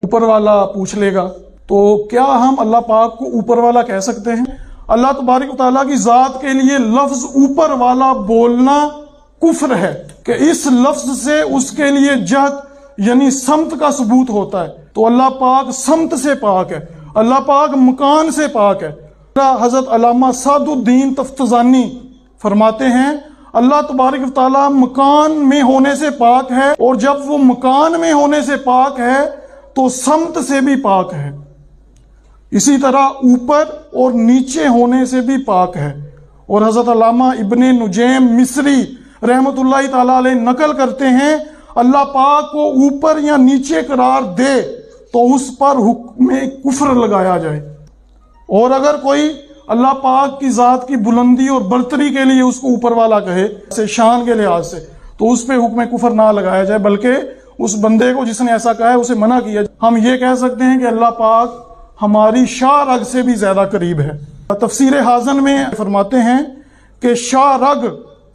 اوپر والا پوچھ لے گا، تو کیا ہم اللہ پاک کو اوپر والا کہہ سکتے ہیں؟ اللہ تبارک و تعالیٰ کی ذات کے لیے لفظ اوپر والا بولنا کفر ہے کہ اس لفظ سے اس کے لیے جہت یعنی سمت کا ثبوت ہوتا ہے۔ تو اللہ پاک سمت سے پاک ہے، اللہ پاک مکان سے پاک ہے۔ حضرت علامہ سعد الدین تفتزانی فرماتے ہیں اللہ تبارک و تعالیٰ مکان میں ہونے سے پاک ہے، اور جب وہ مکان میں ہونے سے پاک ہے تو سمت سے بھی پاک ہے، اسی طرح اوپر اور نیچے ہونے سے بھی پاک ہے۔ اور حضرت علامہ ابن نجیم مصری رحمۃ اللہ تعالیٰ علیہ نقل کرتے ہیں اللہ پاک کو اوپر یا نیچے قرار دے تو اس پر حکم کفر لگایا جائے، اور اگر کوئی اللہ پاک کی ذات کی بلندی اور برتری کے لیے اس کو اوپر والا کہے سے شان کے لحاظ سے، تو اس پہ حکم کفر نہ لگایا جائے، بلکہ اس بندے کو جس نے ایسا کہا ہے اسے منع کیا جائے۔ ہم یہ کہہ سکتے ہیں کہ اللہ پاک ہماری شاہ رگ سے بھی زیادہ قریب ہے۔ تفسیر حازن میں فرماتے ہیں کہ شاہ رگ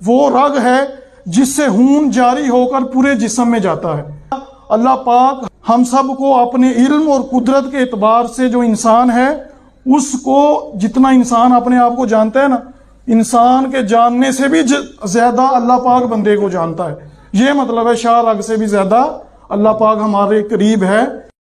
وہ رگ ہے جس سے خون جاری ہو کر پورے جسم میں جاتا ہے۔ اللہ پاک ہم سب کو اپنے علم اور قدرت کے اعتبار سے جو انسان ہے اس کو جتنا انسان اپنے آپ کو جانتا ہے نا، انسان کے جاننے سے بھی زیادہ اللہ پاک بندے کو جانتا ہے۔ یہ مطلب ہے شاہ رگ سے بھی زیادہ اللہ پاک ہمارے قریب ہے۔